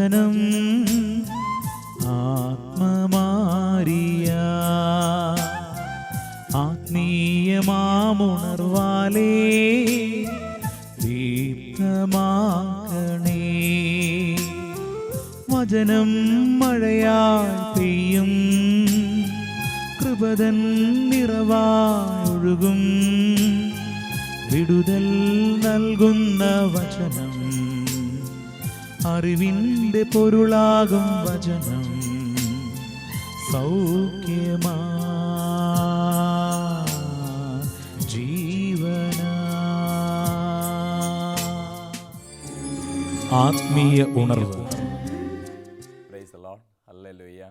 വചനം ആത്മമാരിയ ആത്മീയമാമുണർവാലേ ദീപ്തമാക്കണേ. വചനം മഴയായി പെയ്യും, കൃപതൻ നിറവായൊഴുകും, വിടുതൽ നൽകുന്ന വചനം, അറിവിൻ്റെ പൊരുളാകും വചനം, സൗഖ്യമാ ജീവന. ആത്മീയ ഉണർവ്. Praise the Lord, hallelujah.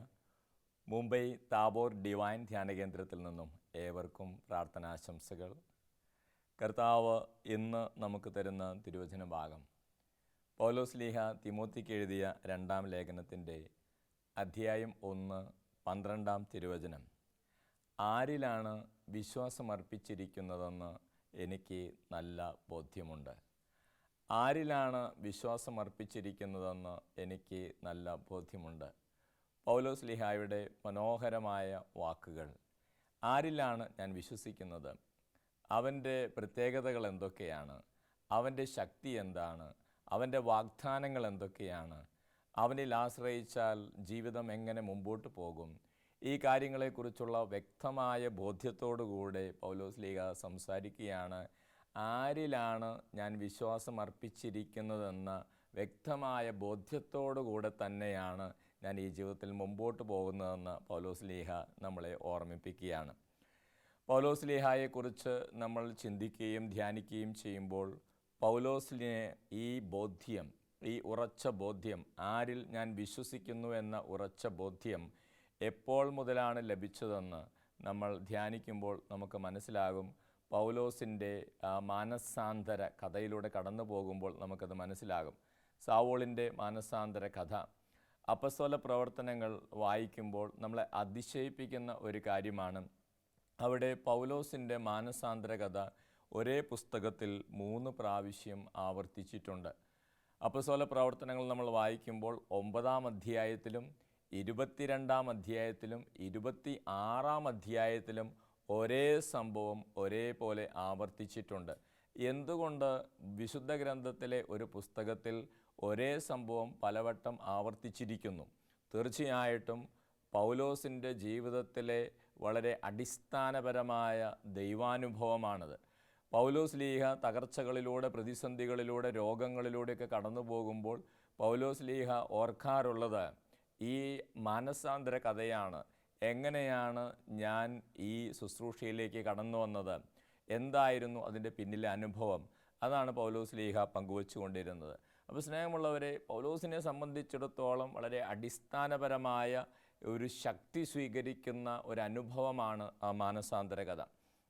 Mumbai Tabor divine ധ്യാന കേന്ദ്രത്തിൽ നിന്നും ഏവർക്കും പ്രാർത്ഥനാശംസകൾ. കർത്താവ് ഇന്ന് നമുക്ക് തരുന്ന തിരുവചന ഭാഗം പൗലോസ് ലീഹ തിമോത്തിക്ക് എഴുതിയ 2-ാം ലേഖനത്തിൻ്റെ അധ്യായം 1, 12-ാം തിരുവചനം. ആരിലാണ് വിശ്വാസമർപ്പിച്ചിരിക്കുന്നതെന്ന് എനിക്ക് നല്ല ബോധ്യമുണ്ട്. ആരിലാണ് വിശ്വാസമർപ്പിച്ചിരിക്കുന്നതെന്ന് എനിക്ക് നല്ല ബോധ്യമുണ്ട്. പൗലോസ് ലീഹായുടെ മനോഹരമായ വാക്കുകൾ. ആരിലാണ് ഞാൻ വിശ്വസിക്കുന്നത്? അവൻ്റെ പ്രത്യേകതകൾ എന്തൊക്കെയാണ്? അവൻ്റെ ശക്തി എന്താണ്? അവൻ്റെ വാഗ്ദാനങ്ങൾ എന്തൊക്കെയാണ്? അവനിൽ ആശ്രയിച്ചാൽ ജീവിതം എങ്ങനെ മുമ്പോട്ട് പോകും? ഈ കാര്യങ്ങളെക്കുറിച്ചുള്ള വ്യക്തമായ ബോധ്യത്തോടുകൂടെ പൗലോസ് ലീഹ സംസാരിക്കുകയാണ്. ആരിലാണ് ഞാൻ വിശ്വാസം അർപ്പിച്ചിരിക്കുന്നതെന്ന വ്യക്തമായ ബോധ്യത്തോടുകൂടെ തന്നെയാണ് ഞാൻ ഈ ജീവിതത്തിൽ മുമ്പോട്ട് പോകുന്നതെന്ന് പൗലോസ് ലീഹ നമ്മളെ ഓർമ്മിപ്പിക്കുകയാണ്. പൗലോസ് ലീഹായെക്കുറിച്ച് നമ്മൾ ചിന്തിക്കുകയും ധ്യാനിക്കുകയും ചെയ്യുമ്പോൾ പൗലോസിനെ ഈ ബോധ്യം, ഈ ഉറച്ച ബോധ്യം, ആരിൽ ഞാൻ വിശ്വസിക്കുന്നു എന്ന ഉറച്ച ബോധ്യം എപ്പോൾ മുതലാണ് ലഭിച്ചതെന്ന് നമ്മൾ ധ്യാനിക്കുമ്പോൾ നമുക്ക് മനസ്സിലാകും. പൗലോസിൻ്റെ മാനസാന്തര കഥയിലൂടെ കടന്നു പോകുമ്പോൾ നമുക്കത് മനസ്സിലാകും. സാവൂളിൻ്റെ മാനസാന്തര കഥ, അപ്പസ്തോല പ്രവർത്തനങ്ങൾ വായിക്കുമ്പോൾ നമ്മളെ അതിശയിപ്പിക്കുന്ന ഒരു കാര്യമാണ്. അവിടെ പൗലോസിൻ്റെ മാനസാന്തര കഥ ഒരേ പുസ്തകത്തിൽ 3 പ്രാവശ്യം ആവർത്തിച്ചിട്ടുണ്ട്. അപ്പസ്തോല പ്രവർത്തനങ്ങൾ നമ്മൾ വായിക്കുമ്പോൾ 9-ാം അധ്യായത്തിലും 22-ാം അധ്യായത്തിലും 26-ാം അധ്യായത്തിലും ഒരേ സംഭവം ഒരേപോലെ ആവർത്തിച്ചിട്ടുണ്ട്. എന്തുകൊണ്ട് വിശുദ്ധ ഗ്രന്ഥത്തിലെ ഒരു പുസ്തകത്തിൽ ഒരേ സംഭവം പലവട്ടം ആവർത്തിച്ചിരിക്കുന്നു? തീർച്ചയായിട്ടും പൗലോസിൻ്റെ ജീവിതത്തിലെ വളരെ അടിസ്ഥാനപരമായ ദൈവാനുഭവമാണത്. പൗലോസ് ലീഹ തകർച്ചകളിലൂടെ, പ്രതിസന്ധികളിലൂടെ, രോഗങ്ങളിലൂടെയൊക്കെ കടന്നു പോകുമ്പോൾ പൗലോസ് ലീഹ ഓർക്കാറുള്ളത് ഈ മാനസാന്തര കഥയാണ്. എങ്ങനെയാണ് ഞാൻ ഈ ശുശ്രൂഷയിലേക്ക് കടന്നു വന്നത്? എന്തായിരുന്നു അതിൻ്റെ പിന്നിലെ അനുഭവം? അതാണ് പൗലോസ് ലീഹ പങ്കുവച്ചുകൊണ്ടിരുന്നത്. അപ്പോൾ സ്നേഹമുള്ളവരെ, പൗലോസിനെ സംബന്ധിച്ചിടത്തോളം വളരെ അടിസ്ഥാനപരമായ ഒരു ശക്തി സ്വീകരിക്കുന്ന ഒരു അനുഭവമാണ് ആ മാനസാന്തര കഥ.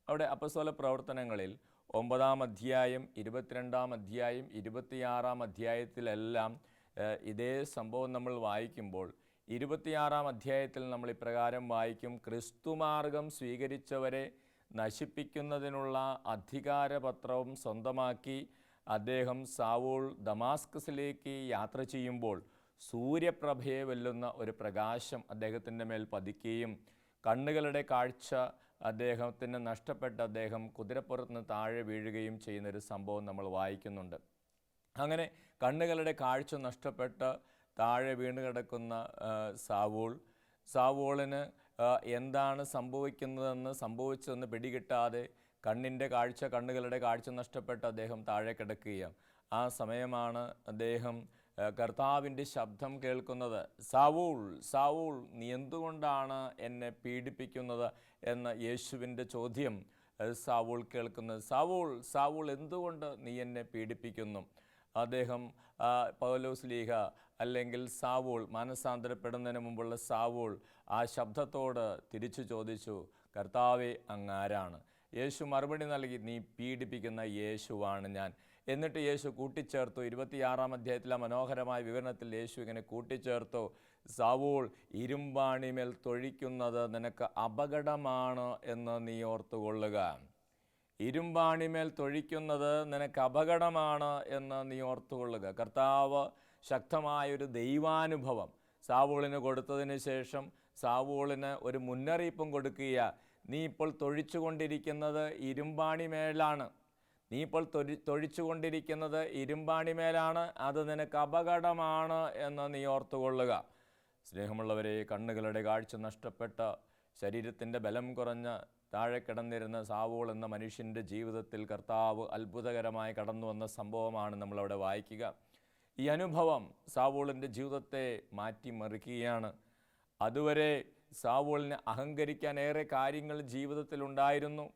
അവിടെ അപ്പസ്തോല പ്രവർത്തനങ്ങളിൽ 9-ാം അധ്യായം, 22-ാം അധ്യായം, 26-ാം അധ്യായത്തിലെല്ലാം ഇതേ സംഭവം നമ്മൾ വായിക്കുമ്പോൾ 26-ാം അധ്യായത്തിൽ നമ്മൾ ഇപ്രകാരം വായിക്കും: ക്രിസ്തുമാർഗം സ്വീകരിച്ചവരെ നശിപ്പിക്കുന്നതിനുള്ള അധികാരപത്രവും സ്വന്തമാക്കി അദ്ദേഹം സാവൂൾ ദമാസ്കസിലേക്ക് യാത്ര ചെയ്യുമ്പോൾ സൂര്യപ്രഭയെ വെല്ലുന്ന ഒരു പ്രകാശം അദ്ദേഹത്തിൻ്റെ മേൽ പതിക്കുകയും കണ്ണുകളുടെ കാഴ്ച അദ്ദേഹത്തിന് നഷ്ടപ്പെട്ട് അദ്ദേഹം കുതിരപ്പുറത്ത് നിന്ന് താഴെ വീഴുകയും ചെയ്യുന്നൊരു സംഭവം നമ്മൾ വായിക്കുന്നുണ്ട്. അങ്ങനെ കണ്ണുകളുടെ കാഴ്ച നഷ്ടപ്പെട്ട് താഴെ വീണ് കിടക്കുന്ന സാവൂളിന് എന്താണ് സംഭവിച്ചതെന്ന് പിടികിട്ടാതെ കണ്ണുകളുടെ കാഴ്ച നഷ്ടപ്പെട്ട് അദ്ദേഹം താഴെ കിടക്കുകയാണ്. ആ സമയമാണ് അദ്ദേഹം കർത്താവിൻ്റെ ശബ്ദം കേൾക്കുന്നത്. സാവൂൾ, സാവൂൾ, നീ എന്തുകൊണ്ടാണ് എന്നെ പീഡിപ്പിക്കുന്നത് എന്ന യേശുവിൻ്റെ ചോദ്യം സാവൂൾ കേൾക്കുന്നത്. സാവൂൾ, സാവൂൾ, എന്തുകൊണ്ട് നീ എന്നെ പീഡിപ്പിക്കുന്നു? അദ്ദേഹം പൗലോസ് ലീഹ അല്ലെങ്കിൽ സാവൂൾ, മാനസാന്തരപ്പെടുന്നതിന് മുമ്പുള്ള സാവൂൾ ആ ശബ്ദത്തോട് തിരിച്ചു ചോദിച്ചു, കർത്താവേ, അങ്ങാരാണ്? യേശു മറുപടി നൽകി, നീ പീഡിപ്പിക്കുന്ന യേശുവാണ് ഞാൻ. എന്നിട്ട് യേശു കൂട്ടിച്ചേർത്തു. 26-ാം അധ്യായത്തിലെ മനോഹരമായ വിവരണത്തിൽ യേശു ഇങ്ങനെ കൂട്ടിച്ചേർത്തു: സാവൂൾ, ഇരുമ്പാണിമേൽ തൊഴിക്കുന്നത് നിനക്ക് അപകടമാണ് എന്ന് നീ ഓർത്തുകൊള്ളുക. ഇരുമ്പാണിമേൽ തൊഴിക്കുന്നത് നിനക്ക് അപകടമാണ് എന്ന് നീ ഓർത്തുകൊള്ളുക. കർത്താവ് ശക്തമായൊരു ദൈവാനുഭവം സാവൂളിന് കൊടുത്തതിന് ശേഷം സാവൂളിന് ഒരു മുന്നറിയിപ്പും കൊടുക്കുക. നീ ഇപ്പോൾ തൊഴിച്ചുകൊണ്ടിരിക്കുന്നത് ഇരുമ്പാണിമേലാണ്. നീ ഇപ്പോൾ തൊഴിച്ചുകൊണ്ടിരിക്കുന്നത് ഇരുമ്പാണിമേലാണ്. അത് നിനക്ക് അപകടമാണ് എന്ന് നീ ഓർത്തുകൊള്ളുക. സ്നേഹമുള്ളവരെ, കണ്ണുകളുടെ കാഴ്ച നഷ്ടപ്പെട്ട, ശരീരത്തിൻ്റെ ബലം കുറഞ്ഞ താഴെ കിടന്നിരുന്ന സാവൂൾ എന്ന മനുഷ്യൻ്റെ ജീവിതത്തിൽ കർത്താവ് അത്ഭുതകരമായി കടന്നു വന്ന സംഭവമാണ് നമ്മളവിടെ വായിക്കുക. ഈ അനുഭവം സാവൂളിൻ്റെ ജീവിതത്തെ മാറ്റിമറിക്കുകയാണ്. അതുവരെ സാവൂളിന് അഹങ്കരിക്കാൻ ഏറെ കാര്യങ്ങൾ ജീവിതത്തിലുണ്ടായിരുന്നു.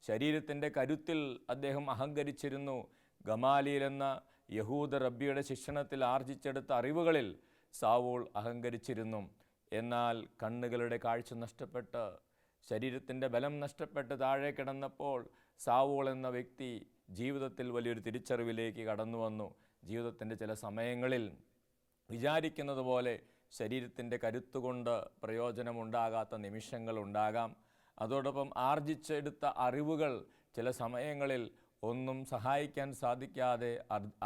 ശരീരത്തിൻ്റെ കരുത്തിൽ അദ്ദേഹം അഹങ്കരിച്ചിരുന്നു. ഗമാലിയേൽ എന്ന യഹൂദ റബ്ബിയുടെ ശിക്ഷണത്തിൽ ആർജിച്ചെടുത്ത അറിവുകളിൽ സാവൂൾ അഹങ്കരിച്ചിരുന്നു. എന്നാൽ കണ്ണുകളുടെ കാഴ്ച നഷ്ടപ്പെട്ട്, ശരീരത്തിൻ്റെ ബലം നഷ്ടപ്പെട്ട് താഴെ കിടന്നപ്പോൾ സാവൂൾ എന്ന വ്യക്തി ജീവിതത്തിൽ വലിയൊരു തിരിച്ചറിവിലേക്ക് കടന്നു വന്നു. ജീവിതത്തിൻ്റെ ചില സമയങ്ങളിൽ വിചാരിക്കുന്നത് പോലെ ശരീരത്തിൻ്റെ കരുത്തുകൊണ്ട് പ്രയോജനമുണ്ടാകാത്ത നിമിഷങ്ങളുണ്ടാകാം. അതോടൊപ്പം ആർജിച്ചെടുത്ത അറിവുകൾ ചില സമയങ്ങളിൽ ഒന്നും സഹായിക്കാൻ സാധിക്കാതെ,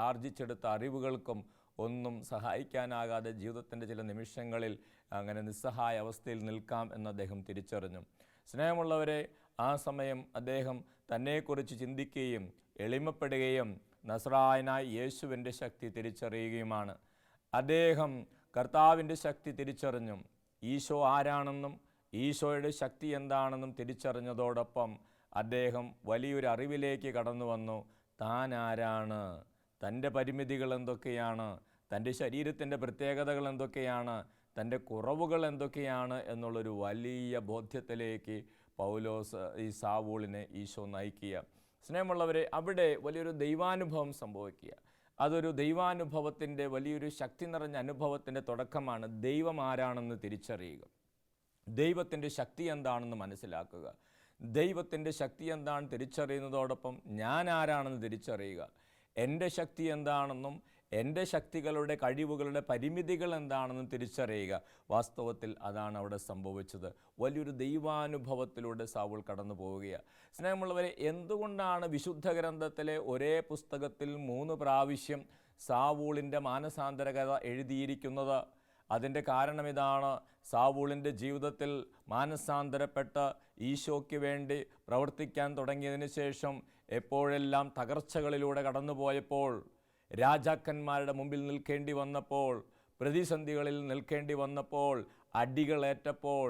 ആർജിച്ചെടുത്ത അറിവുകൾക്കും ഒന്നും സഹായിക്കാനാകാതെ ജീവിതത്തിൻ്റെ ചില നിമിഷങ്ങളിൽ അങ്ങനെ നിസ്സഹായ അവസ്ഥയിൽ നിൽക്കാം എന്ന് അദ്ദേഹം തിരിച്ചറിഞ്ഞു. സ്നേഹമുള്ളവരെ, ആ സമയം അദ്ദേഹം തന്നെക്കുറിച്ച് ചിന്തിക്കുകയും എളിമപ്പെടുകയും നസ്രായനായ യേശുവിൻ്റെ ശക്തി തിരിച്ചറിയുകയുമാണ്. അദ്ദേഹം കർത്താവിൻ്റെ ശക്തി തിരിച്ചറിഞ്ഞു. ഈശോ ആരാണെന്നും ഈശോയുടെ ശക്തി എന്താണെന്നും തിരിച്ചറിഞ്ഞതോടൊപ്പം അദ്ദേഹം വലിയൊരു അറിവിലേക്ക് കടന്നു വന്നു. താൻ ആരാണ്, തൻ്റെ പരിമിതികൾ എന്തൊക്കെയാണ്, തൻ്റെ ശരീരത്തിൻ്റെ പ്രത്യേകതകൾ എന്തൊക്കെയാണ്, തൻ്റെ കുറവുകൾ എന്തൊക്കെയാണ് എന്നുള്ളൊരു വലിയ ബോധ്യത്തിലേക്ക് ഈ സാവൂളിനെ ഈശോ നയിക്കുക. സ്നേഹമുള്ളവരെ, അവിടെ വലിയൊരു ദൈവാനുഭവം സംഭവിക്കുക. അതൊരു ദൈവാനുഭവത്തിൻ്റെ വലിയൊരു ശക്തി നിറഞ്ഞ അനുഭവത്തിൻ്റെ തുടക്കമാണ്. ദൈവം ആരാണെന്ന് തിരിച്ചറിയുക, ദൈവത്തിൻ്റെ ശക്തി എന്താണെന്ന് മനസ്സിലാക്കുക. ദൈവത്തിൻ്റെ ശക്തി എന്താണെന്ന് തിരിച്ചറിയുന്നതോടൊപ്പം ഞാൻ ആരാണെന്ന് തിരിച്ചറിയുക. എൻ്റെ ശക്തി എന്താണെന്നും എൻ്റെ ശക്തികളുടെ കഴിവുകളുടെ പരിമിതികൾ എന്താണെന്നും തിരിച്ചറിയുക. വാസ്തവത്തിൽ അതാണ് അവിടെ സംഭവിച്ചത്. വലിയൊരു ദൈവാനുഭവത്തിലൂടെ സാവൂൾ കടന്നു പോവുകയാണ്. സ്നേഹമുള്ളവരെ, എന്തുകൊണ്ടാണ് വിശുദ്ധ ഗ്രന്ഥത്തിലെ ഒരേ പുസ്തകത്തിൽ 3 പ്രാവശ്യം സാവൂളിൻ്റെ മാനസാന്തരകഥ എഴുതിയിരിക്കുന്നത്? അതിൻ്റെ കാരണം ഇതാണ്. സാവൂളിൻ്റെ ജീവിതത്തിൽ മാനസാന്തരപ്പെട്ട് ഈശോയ്ക്ക് വേണ്ടി പ്രവർത്തിക്കാൻ തുടങ്ങിയതിന് ശേഷം എപ്പോഴെല്ലാം തകർച്ചകളിലൂടെ കടന്നുപോയപ്പോൾ, രാജാക്കന്മാരുടെ മുമ്പിൽ നിൽക്കേണ്ടി വന്നപ്പോൾ, പ്രതിസന്ധികളിൽ നിൽക്കേണ്ടി വന്നപ്പോൾ, അടികളേറ്റപ്പോൾ,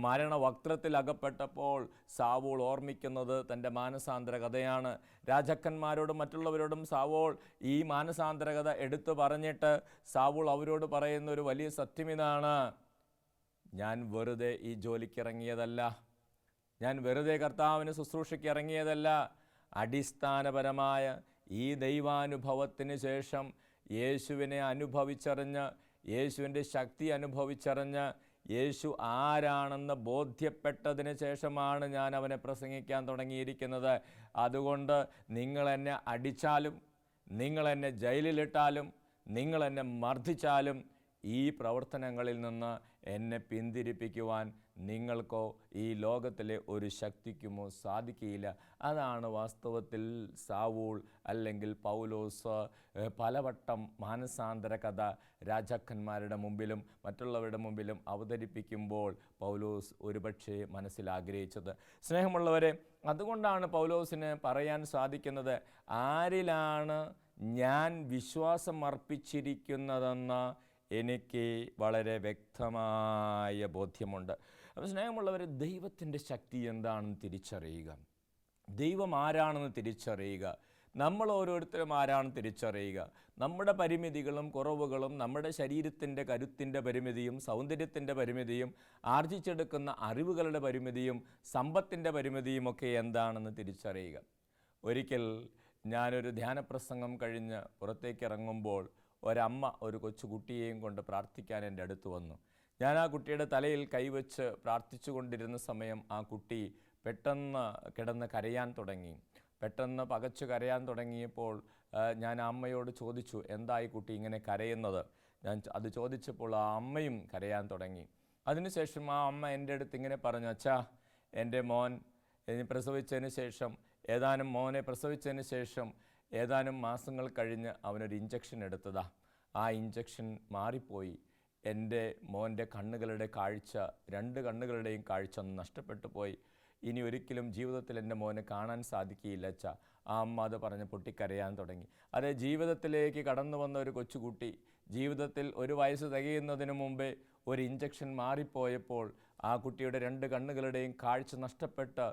മരണവക്ത്രത്തിൽ അകപ്പെട്ടപ്പോൾ സാവൂൾ ഓർമ്മിക്കുന്നത് തൻ്റെ മാനസാന്തര കഥയാണ്. രാജാക്കന്മാരോടും മറ്റുള്ളവരോടും സാവൂൾ ഈ മാനസാന്തര കഥ എടുത്തു പറഞ്ഞിട്ട് സാവൂൾ അവരോട് പറയുന്ന ഒരു വലിയ സത്യം ഇതാണ്: ഞാൻ വെറുതെ ഈ ജോലിക്ക് ഇറങ്ങിയതല്ല, ഞാൻ വെറുതെ കർത്താവിന് ശുശ്രൂഷയ്ക്ക് ഇറങ്ങിയതല്ല. അടിസ്ഥാനപരമായ ഈ ദൈവാനുഭവത്തിന് ശേഷം യേശുവിനെ അനുഭവിച്ചറിഞ്ഞ്, യേശുവിൻ്റെ ശക്തി അനുഭവിച്ചറിഞ്ഞ്, യേശു ആരാണെന്ന് ബോധ്യപ്പെട്ടതിന് ശേഷമാണ് ഞാൻ അവനെ പ്രസംഗിക്കാൻ തുടങ്ങിയിരിക്കുന്നത്. അതുകൊണ്ട് നിങ്ങളെന്നെ അടിച്ചാലും, നിങ്ങളെന്നെ ജയിലിലിട്ടാലും, നിങ്ങളെന്നെ മർദ്ദിച്ചാലും ഈ പ്രവർത്തനങ്ങളിൽ നിന്ന് എന്നെ പിന്തിരിപ്പിക്കുവാൻ നിങ്ങൾക്കോ ഈ ലോകത്തിലെ ഒരു ശക്തിക്കുമോ സാധിക്കുകയില്ല. അതാണ് വാസ്തവത്തിൽ സാവൂൾ അല്ലെങ്കിൽ പൗലോസ് പലവട്ടം മാനസാന്തര കഥ രാജാക്കന്മാരുടെ മുമ്പിലും മറ്റുള്ളവരുടെ മുമ്പിലും അവതരിപ്പിക്കുമ്പോൾ പൗലോസ് ഒരുപക്ഷെ മനസ്സിലാഗ്രഹിച്ചത്. സ്നേഹമുള്ളവരെ, അതുകൊണ്ടാണ് പൗലോസിന് പറയാൻ സാധിക്കുന്നത്, ആരിലാണ് ഞാൻ വിശ്വാസം അർപ്പിച്ചിരിക്കുന്നതെന്ന് എനിക്ക് വളരെ വ്യക്തമായ ബോധ്യമുണ്ട്. അപ്പോൾ സ്നേഹമുള്ളവർ, ദൈവത്തിൻ്റെ ശക്തി എന്താണെന്ന് തിരിച്ചറിയുക, ദൈവം ആരാണെന്ന് തിരിച്ചറിയുക, നമ്മൾ ഓരോരുത്തരും ആരാണെന്ന് തിരിച്ചറിയുക. നമ്മുടെ പരിമിതികളും കുറവുകളും, നമ്മുടെ ശരീരത്തിൻ്റെ കരുത്തിൻ്റെ പരിമിതിയും സൗന്ദര്യത്തിൻ്റെ പരിമിതിയും, ആർജിച്ചെടുക്കുന്ന അറിവുകളുടെ പരിമിതിയും സമ്പത്തിൻ്റെ പരിമിതിയും ഒക്കെ എന്താണെന്ന് തിരിച്ചറിയുക. ഒരിക്കൽ ഞാനൊരു ധ്യാനപ്രസംഗം കഴിഞ്ഞ് പുറത്തേക്ക് ഇറങ്ങുമ്പോൾ ഒരമ്മ ഒരു കൊച്ചുകുട്ടിയെയും കൊണ്ട് പ്രാർത്ഥിക്കാൻ എൻ്റെ അടുത്ത് വന്നു. ഞാൻ ആ കുട്ടിയുടെ തലയിൽ കൈവച്ച് പ്രാർത്ഥിച്ചു കൊണ്ടിരുന്ന സമയം ആ കുട്ടി പെട്ടെന്ന് കിടന്ന് കരയാൻ തുടങ്ങി. പെട്ടെന്ന് പകച്ചു കരയാൻ തുടങ്ങിയപ്പോൾ ഞാൻ ആ അമ്മയോട് ചോദിച്ചു, എന്തായി കുട്ടി ഇങ്ങനെ കരയുന്നത്? ഞാൻ അത് ചോദിച്ചപ്പോൾ ആ അമ്മയും കരയാൻ തുടങ്ങി. അതിനുശേഷം ആ അമ്മ എൻ്റെ അടുത്ത് ഇങ്ങനെ പറഞ്ഞു, അച്ഛാ, എൻ്റെ മോൻ പ്രസവിച്ചതിന് ശേഷം മോനെ പ്രസവിച്ചതിന് ശേഷം ഏതാനും മാസങ്ങൾ കഴിഞ്ഞ് അവനൊരു ഇഞ്ചക്ഷൻ എടുത്തതാ. ആ ഇഞ്ചക്ഷൻ മാറിപ്പോയി. എൻ്റെ മോൻ്റെ കണ്ണുകളുടെ കാഴ്ച, 2 കണ്ണുകളുടെയും കാഴ്ച നഷ്ടപ്പെട്ടു പോയി. ഇനി ഒരിക്കലും ജീവിതത്തിൽ എൻ്റെ മോനെ കാണാൻ സാധിക്കുകയില്ല അച്ഛാ. ആ അമ്മ അത് പറഞ്ഞ് പൊട്ടിക്കരയാൻ തുടങ്ങി. അതേ, ജീവിതത്തിലേക്ക് കടന്നു വന്ന ഒരു കൊച്ചുകുട്ടി ജീവിതത്തിൽ 1 വയസ്സ് തികയുന്നതിന് മുമ്പേ ഒരു ഇഞ്ചക്ഷൻ മാറിപ്പോയപ്പോൾ ആ കുട്ടിയുടെ 2 കണ്ണുകളുടെയും കാഴ്ച നഷ്ടപ്പെട്ട്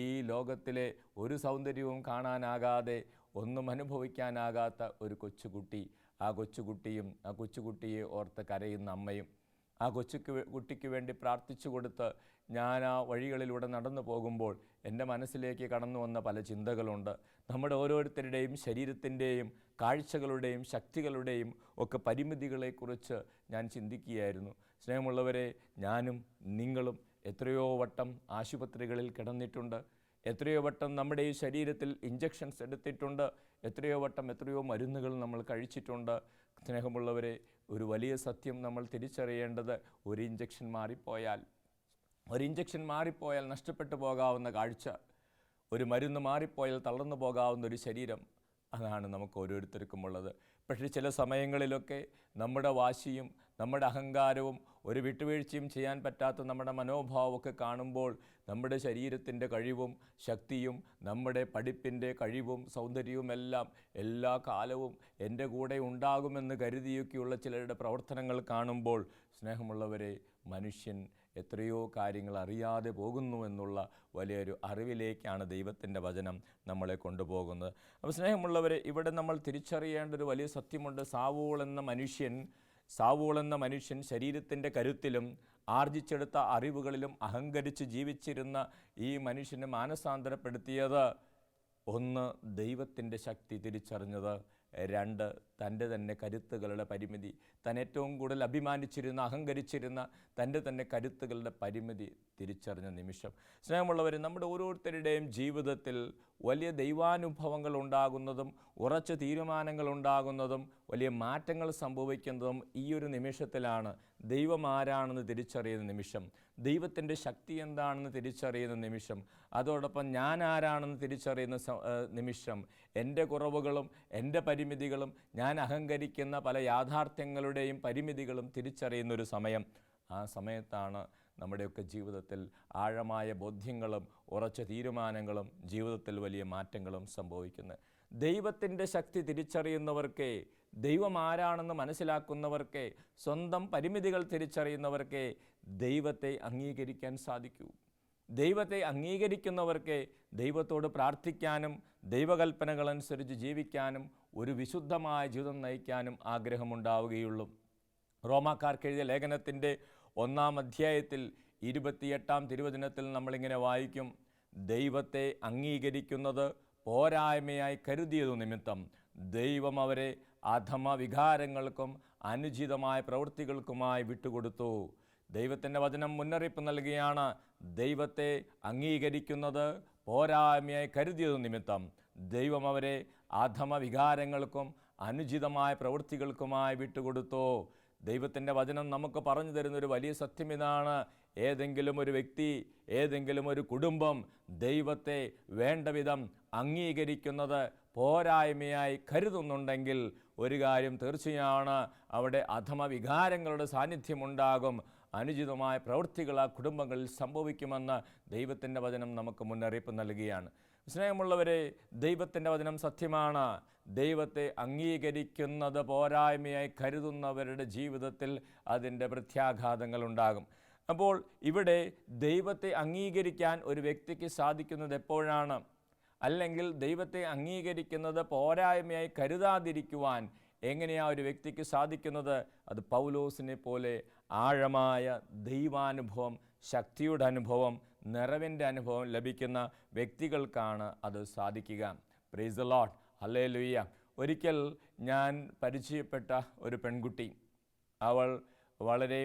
ഈ ലോകത്തിലെ ഒരു സൗന്ദര്യവും കാണാനാകാതെ, ഒന്നും അനുഭവിക്കാനാകാത്ത ഒരു കൊച്ചുകുട്ടി. ആ കൊച്ചുകുട്ടിയെ ഓർത്ത് കരയുന്ന അമ്മയും. ആ കുട്ടിക്ക് വേണ്ടി പ്രാർത്ഥിച്ചു കൊടുത്ത് ഞാൻ ആ വഴികളിലൂടെ നടന്നു പോകുമ്പോൾ എൻ്റെ മനസ്സിലേക്ക് കടന്നു വന്ന പല ചിന്തകളുണ്ട്. നമ്മുടെ ഓരോരുത്തരുടെയും ശരീരത്തിൻ്റെയും കാഴ്ചകളുടെയും ശക്തികളുടെയും ഒക്കെ പരിമിതികളെക്കുറിച്ച് ഞാൻ ചിന്തിക്കുകയായിരുന്നു. സ്നേഹമുള്ളവരെ, ഞാനും നിങ്ങളും എത്രയോ വട്ടം ആശുപത്രികളിൽ കിടന്നിട്ടുണ്ട്. എത്രയോ വട്ടം നമ്മുടെ ഈ ശരീരത്തിൽ ഇഞ്ചക്ഷൻസ് എടുത്തിട്ടുണ്ട്. എത്രയോ വട്ടം എത്രയോ മരുന്നുകൾ നമ്മൾ കഴിച്ചിട്ടുണ്ട്. സ്നേഹമുള്ളവരെ, ഒരു വലിയ സത്യം നമ്മൾ തിരിച്ചറിയേണ്ടത്, ഒരു ഇഞ്ചക്ഷൻ മാറിപ്പോയാൽ നഷ്ടപ്പെട്ടു പോകാവുന്ന കാഴ്ച, ഒരു മരുന്ന് മാറിപ്പോയാൽ തളർന്നു പോകാവുന്ന ഒരു ശരീരം, അതാണ് നമുക്ക് ഓരോരുത്തർക്കുമുള്ളത്. പക്ഷേ ചില സമയങ്ങളിലൊക്കെ നമ്മുടെ വാശിയും നമ്മുടെ അഹങ്കാരവും ഒരു വിട്ടുവീഴ്ചയും ചെയ്യാൻ പറ്റാത്ത നമ്മുടെ മനോഭാവമൊക്കെ കാണുമ്പോൾ നമ്മുടെ ശരീരത്തിൻ്റെ കഴിവും ശക്തിയും നമ്മുടെ പഠിപ്പിൻ്റെ കഴിവും സൗന്ദര്യവും എല്ലാം എല്ലാ കാലവും എൻ്റെ കൂടെ ഉണ്ടാകുമെന്ന് കരുതിയൊക്കെയുള്ള ചിലരുടെ പ്രവർത്തനങ്ങൾ കാണുമ്പോൾ, സ്നേഹമുള്ളവരെ, മനുഷ്യൻ എത്രയോ കാര്യങ്ങൾ അറിയാതെ പോകുന്നു എന്നുള്ള വലിയൊരു അറിവിലേക്കാണ് ദൈവത്തിൻ്റെ വചനം നമ്മളെ കൊണ്ടുപോകുന്നത്. അപ്പോൾ സ്നേഹമുള്ളവരെ, ഇവിടെ നമ്മൾ തിരിച്ചറിയേണ്ട ഒരു വലിയ സത്യമുണ്ട്. സാവൂൾ എന്ന മനുഷ്യൻ ശരീരത്തിൻ്റെ കരുത്തിലും ആർജിച്ചെടുത്ത അറിവുകളിലും അഹങ്കരിച്ച് ജീവിച്ചിരുന്ന ഈ മനുഷ്യനെ മാനസാന്തരപ്പെടുത്തിയത്, 1, ദൈവത്തിൻ്റെ ശക്തി തിരിച്ചറിഞ്ഞത്, 2, തൻ്റെ തന്നെ കരുത്തുകളുടെ പരിമിതി, താൻ ഏറ്റവും കൂടുതൽ അഭിമാനിച്ചിരുന്ന അഹങ്കരിച്ചിരുന്ന തൻ്റെ തന്നെ കരുത്തുകളുടെ പരിമിതി തിരിച്ചറിഞ്ഞ നിമിഷം. സ്നേഹമുള്ളവർ, നമ്മുടെ ഓരോരുത്തരുടെയും ജീവിതത്തിൽ വലിയ ദൈവാനുഭവങ്ങൾ ഉണ്ടാകുന്നതും ഉറച്ച തീരുമാനങ്ങൾ ഉണ്ടാകുന്നതും വലിയ മാറ്റങ്ങൾ സംഭവിക്കുന്നതും ഈ ഒരു നിമിഷത്തിലാണ്. ദൈവം ആരാണെന്ന് തിരിച്ചറിയുന്ന നിമിഷം, ദൈവത്തിൻ്റെ ശക്തി എന്താണെന്ന് തിരിച്ചറിയുന്ന നിമിഷം, അതോടൊപ്പം ഞാൻ ആരാണെന്ന് തിരിച്ചറിയുന്ന നിമിഷം, എൻ്റെ കുറവുകളും എൻ്റെ പരിമിതികളും ഞാൻ അഹങ്കരിക്കുന്ന പല യാഥാർത്ഥ്യങ്ങളുടെയും പരിമിതികളും തിരിച്ചറിയുന്നൊരു സമയം. ആ സമയത്താണ് നമ്മുടെയൊക്കെ ജീവിതത്തിൽ ആഴമായ ബോധ്യങ്ങളും ഉറച്ച തീരുമാനങ്ങളും ജീവിതത്തിൽ വലിയ മാറ്റങ്ങളും സംഭവിക്കുന്നത്. ദൈവത്തിൻ്റെ ശക്തി തിരിച്ചറിയുന്നവർക്കേ, ദൈവം ആരാണെന്ന് മനസ്സിലാക്കുന്നവർക്കേ, സ്വന്തം പരിമിതികൾ തിരിച്ചറിയുന്നവർക്കേ ദൈവത്തെ അംഗീകരിക്കാൻ സാധിക്കൂ. ദൈവത്തെ അംഗീകരിക്കുന്നവർക്ക് ദൈവത്തോട് പ്രാർത്ഥിക്കാനും ദൈവകൽപ്പനകളനുസരിച്ച് ജീവിക്കാനും ഒരു വിശുദ്ധമായ ജീവിതം നയിക്കാനും ആഗ്രഹമുണ്ടാവുകയുള്ളൂ. റോമാക്കാർക്ക് എഴുതിയ ലേഖനത്തിൻ്റെ 1-ാം അധ്യായത്തിൽ 28-ാം തിരുവചനത്തിൽ നമ്മളിങ്ങനെ വായിക്കും: ദൈവത്തെ അംഗീകരിക്കുന്നത് പോരായ്മയായി കരുതിയതു നിമിത്തം ദൈവം അവരെ അധമ വികാരങ്ങൾക്കും അനുചിതമായ പ്രവൃത്തികൾക്കുമായി വിട്ടുകൊടുത്തു. ദൈവത്തിൻ്റെ വചനം മുന്നറിയിപ്പ് നൽകുകയാണ്. ദൈവത്തെ അംഗീകരിക്കുന്നത് പോരായ്മയായി കരുതിയതു നിമിത്തം ദൈവം അവരെ അധമ വികാരങ്ങൾക്കും അനുചിതമായ പ്രവൃത്തികൾക്കുമായി വിട്ടുകൊടുത്തു. ദൈവത്തിൻ്റെ വചനം നമുക്ക് പറഞ്ഞു തരുന്നൊരു വലിയ സത്യം ഇതാണ്: ഏതെങ്കിലും ഒരു വ്യക്തി, ഏതെങ്കിലും ഒരു കുടുംബം ദൈവത്തെ വേണ്ട വിധം അംഗീകരിക്കുന്നത് പോരായ്മയായി കരുതുന്നുണ്ടെങ്കിൽ ഒരു കാര്യം തീർച്ചയാണ്, അവിടെ അധമ വികാരങ്ങളുടെ സാന്നിധ്യമുണ്ടാകും. അനുചിതമായ പ്രവൃത്തികൾ ആ കുടുംബങ്ങളിൽ സംഭവിക്കുമെന്ന് ദൈവത്തിൻ്റെ വചനം നമുക്ക് മുന്നറിയിപ്പ് നൽകുകയാണ്. സ്നേഹമുള്ളവരെ, ദൈവത്തിൻ്റെ വചനം സത്യമാണ്. ദൈവത്തെ അംഗീകരിക്കുന്നത് പോരായ്മയായി കരുതുന്നവരുടെ ജീവിതത്തിൽ അതിൻ്റെ പ്രത്യാഘാതങ്ങൾ ഉണ്ടാകും. അപ്പോൾ ഇവിടെ ദൈവത്തെ അംഗീകരിക്കാൻ ഒരു വ്യക്തിക്ക് സാധിക്കുന്നത് എപ്പോഴാണ്? അല്ലെങ്കിൽ ദൈവത്തെ അംഗീകരിക്കുന്നത് പോരായ്മയായി കരുതാതിരിക്കുവാൻ എങ്ങനെയാണ് ഒരു വ്യക്തിക്ക് സാധിക്കുന്നത്? അത് പൗലോസിനെ പോലെ ആഴമായ ദൈവാനുഭവം, ശക്തിയുടെ അനുഭവം, നിറവിൻ്റെ അനുഭവം ലഭിക്കുന്ന വ്യക്തികൾക്കാണ് അത് സാധിക്കുക. Praise the Lord, hallelujah. ഒരിക്കൽ ഞാൻ പരിചയപ്പെട്ട ഒരു പെൺകുട്ടി, അവൾ വളരെ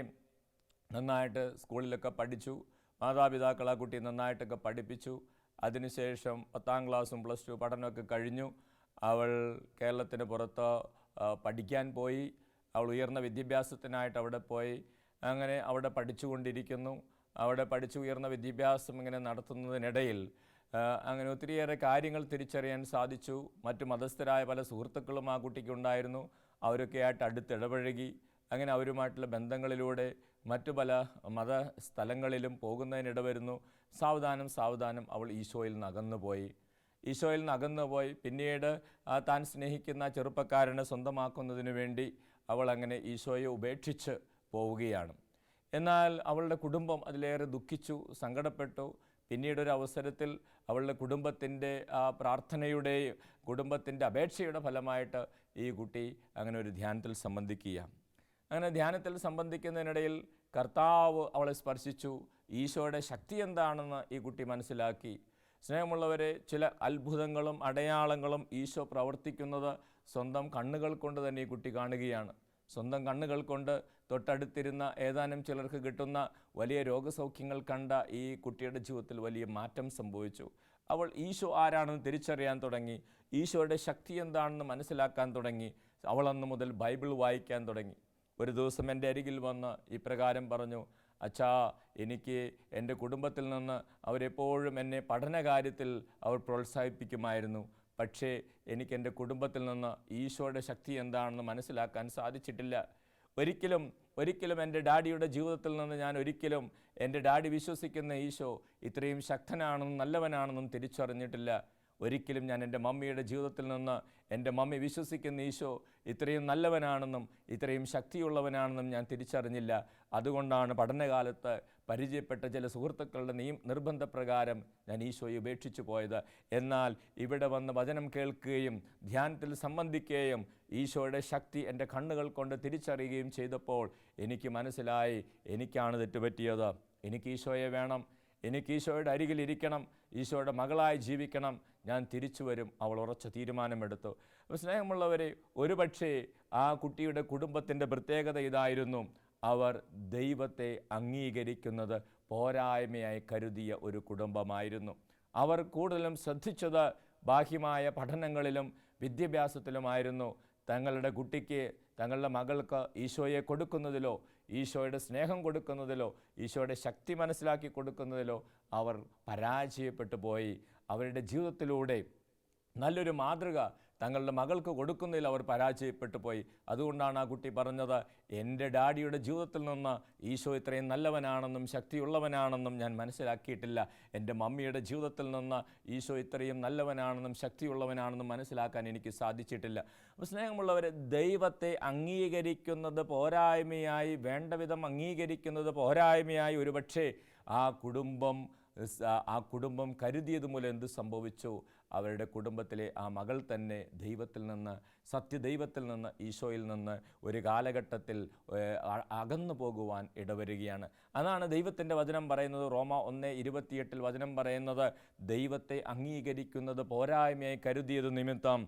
നന്നായിട്ട് സ്കൂളിലൊക്കെ പഠിച്ചു. മാതാപിതാക്കൾ ആ കുട്ടി നന്നായിട്ടൊക്കെ പഠിപ്പിച്ചു. അതിനുശേഷം 10-ാം ക്ലാസ്സും +2 പഠനമൊക്കെ കഴിഞ്ഞു. അവൾ കേരളത്തിന് പുറത്ത് പഠിക്കാൻ പോയി. അവൾ ഉയർന്ന വിദ്യാഭ്യാസത്തിനായിട്ട് അവിടെ പോയി. അങ്ങനെ അവിടെ പഠിച്ചുകൊണ്ടിരിക്കുന്നു. അവിടെ പഠിച്ചു ഉയർന്ന വിദ്യാഭ്യാസം ഇങ്ങനെ നടത്തുന്നതിനിടയിൽ അങ്ങനെ ഒത്തിരിയേറെ കാര്യങ്ങൾ തിരിച്ചറിയാൻ സാധിച്ചു. മറ്റു മതസ്ഥരായ പല സുഹൃത്തുക്കളും ആ കുട്ടിക്കുണ്ടായിരുന്നു. അവരൊക്കെയായിട്ട് അടുത്തിടപഴകി. അങ്ങനെ അവരുമായിട്ടുള്ള ബന്ധങ്ങളിലൂടെ മറ്റു പല മത സ്ഥലങ്ങളിലും പോകുന്നതിനിട വരുന്നു. സാവധാനം അവൾ ഈശോയിൽ നിന്ന് അകന്നുപോയി. പിന്നീട് താൻ സ്നേഹിക്കുന്ന ചെറുപ്പക്കാരനെ സ്വന്തമാക്കുന്നതിന് വേണ്ടി അവൾ അങ്ങനെ ഈശോയെ ഉപേക്ഷിച്ച് പോവുകയാണ്. എന്നാൽ അവളുടെ കുടുംബം അതിലേറെ ദുഃഖിച്ചു, സങ്കടപ്പെട്ടു. പിന്നീടൊരു അവസരത്തിൽ അവളുടെ കുടുംബത്തിൻ്റെ പ്രാർത്ഥനയുടെയും കുടുംബത്തിൻ്റെ അപേക്ഷയുടെ ഫലമായിട്ട് ഈ കുട്ടി അങ്ങനെ ഒരു ധ്യാനത്തിൽ സംബന്ധിക്കുകയാണ്. അങ്ങനെ ധ്യാനത്തിൽ സംബന്ധിക്കുന്നതിനിടയിൽ കർത്താവ് അവളെ സ്പർശിച്ചു. ഈശോയുടെ ശക്തി എന്താണെന്ന് ഈ കുട്ടി മനസ്സിലാക്കി. സ്നേഹമുള്ളവരെ, ചില അത്ഭുതങ്ങളും അടയാളങ്ങളും ഈശോ പ്രവർത്തിക്കുന്നത് സ്വന്തം കണ്ണുകൾ കൊണ്ട് തന്നെ ഈ കുട്ടി കാണുകയാണ്. സ്വന്തം കണ്ണുകൾ കൊണ്ട് തൊട്ടടുത്തിരുന്ന ഏതാനും ചിലർക്ക് കിട്ടുന്ന വലിയ രോഗസൗഖ്യങ്ങൾ കണ്ട ഈ കുട്ടിയുടെ ജീവിതത്തിൽ വലിയ മാറ്റം സംഭവിച്ചു. അവൾ ഈശോ ആരാണെന്ന് തിരിച്ചറിയാൻ തുടങ്ങി. ഈശോയുടെ ശക്തി എന്താണെന്ന് മനസ്സിലാക്കാൻ തുടങ്ങി. അവൾ അന്ന് മുതൽ ബൈബിൾ വായിക്കാൻ തുടങ്ങി. ഒരു ദിവസം എൻ്റെ അരികിൽ വന്ന് ഇപ്രകാരം പറഞ്ഞു: അച്ഛാ, എനിക്ക് എൻ്റെ കുടുംബത്തിൽ നിന്ന് അവരെപ്പോഴും എന്നെ പഠനകാര്യത്തിൽ അവർ പ്രോത്സാഹിപ്പിക്കുമായിരുന്നു. പക്ഷേ എനിക്ക് എൻ്റെ കുടുംബത്തിൽ നിന്ന് ഈശോയുടെ ശക്തി എന്താണെന്ന് മനസ്സിലാക്കാൻ സാധിച്ചിട്ടില്ല. ഒരിക്കലും എൻ്റെ ഡാഡിയുടെ ജീവിതത്തിൽ നിന്ന് ഞാൻ ഒരിക്കലും എൻ്റെ ഡാഡി വിശ്വസിക്കുന്ന ഈശോ ഇത്രയും ശക്തനാണെന്നും നല്ലവനാണെന്നും തിരിച്ചറിഞ്ഞിട്ടില്ല. ഒരിക്കലും ഞാൻ എൻ്റെ മമ്മിയുടെ ജീവിതത്തിൽ നിന്ന് എൻ്റെ മമ്മി വിശ്വസിക്കുന്ന ഈശോ ഇത്രയും നല്ലവനാണെന്നും ഇത്രയും ശക്തിയുള്ളവനാണെന്നും ഞാൻ തിരിച്ചറിഞ്ഞില്ല. അതുകൊണ്ടാണ് പഠനകാലത്ത് പരിചയപ്പെട്ട ചില സുഹൃത്തുക്കളുടെ നിർബന്ധപ്രകാരം ഞാൻ ഈശോയെ ഉപേക്ഷിച്ചു പോയത്. എന്നാൽ ഇവിടെ വന്ന് വചനം കേൾക്കുകയും ധ്യാനത്തിൽ സംബന്ധിക്കുകയും ഈശോയുടെ ശക്തി എൻ്റെ കണ്ണുകൾ കൊണ്ട് തിരിച്ചറിയുകയും ചെയ്തപ്പോൾ എനിക്ക് മനസ്സിലായി, എനിക്കാണ് തെറ്റുപറ്റിയത്. എനിക്ക് ഈശോയെ വേണം, എനിക്ക് ഈശോയുടെ അരികിലിരിക്കണം, ഈശോയുടെ മകളായി ജീവിക്കണം, ഞാൻ തിരിച്ചു വരും. അവൾ ഉറച്ച തീരുമാനമെടുത്തു. അപ്പോൾ സ്നേഹമുള്ളവരെ, ഒരുപക്ഷേ ആ കുട്ടിയുടെ കുടുംബത്തിൻ്റെ പ്രത്യേകത ഇതായിരുന്നു: അവർ ദൈവത്തെ അംഗീകരിക്കുന്നത് പോരായ്മയായി കരുതിയ ഒരു കുടുംബമായിരുന്നു. അവർ കൂടുതലും ശ്രദ്ധിച്ചത് ബാഹ്യമായ പഠനങ്ങളിലും വിദ്യാഭ്യാസത്തിലുമായിരുന്നു. തങ്ങളുടെ കുട്ടിക്ക്, തങ്ങളുടെ മകൾക്ക് ഈശോയെ കൊടുക്കുന്നതിലോ, ഈശോയുടെ സ്നേഹം കൊടുക്കുന്നതിലോ, ഈശോയുടെ ശക്തി മനസ്സിലാക്കി കൊടുക്കുന്നതിലോ അവർ പരാജയപ്പെട്ടു പോയി. അവരുടെ ജീവിതത്തിലൂടെ നല്ലൊരു മാതൃക തങ്ങളുടെ മകൾക്ക് കൊടുക്കുന്നതിൽ അവർ പരാജയപ്പെട്ടു പോയി. അതുകൊണ്ടാണ് ആ കുട്ടി പറഞ്ഞത്: എൻ്റെ ഡാഡിയുടെ ജീവിതത്തിൽ നിന്ന് ഈശോ ഇത്രയും നല്ലവനാണെന്നും ശക്തിയുള്ളവനാണെന്നും ഞാൻ മനസ്സിലാക്കിയിട്ടില്ല. എൻ്റെ മമ്മിയുടെ ജീവിതത്തിൽ നിന്ന് ഈശോ ഇത്രയും നല്ലവനാണെന്നും ശക്തിയുള്ളവനാണെന്നും മനസ്സിലാക്കാൻ എനിക്ക് സാധിച്ചിട്ടില്ല. അപ്പോൾ സ്നേഹമുള്ളവരെ, ദൈവത്തെ അംഗീകരിക്കുന്നത് പോരായ്മയായി, വേണ്ട വിധം അംഗീകരിക്കുന്നത് പോരായ്മയായി ഒരുപക്ഷെ ആ കുടുംബം കരുതിയത് മൂലം എന്ത് സംഭവിച്ചു? അവരുടെ കുടുംബത്തിലെ ആ മകൾ തന്നെ ദൈവത്തിൽ നിന്ന്, സത്യദൈവത്തിൽ നിന്ന്, ഈശോയിൽ നിന്ന് ഒരു കാലഘട്ടത്തിൽ അകന്നു പോകുവാൻ ഇടവരികയാണ്. അതാണ് ദൈവത്തിൻ്റെ വചനം പറയുന്നത്. റോമ 1:28 വചനം പറയുന്നത്: ദൈവത്തെ അംഗീകരിക്കുന്നത് പോരായ്മയായി കരുതിയത് നിമിത്തം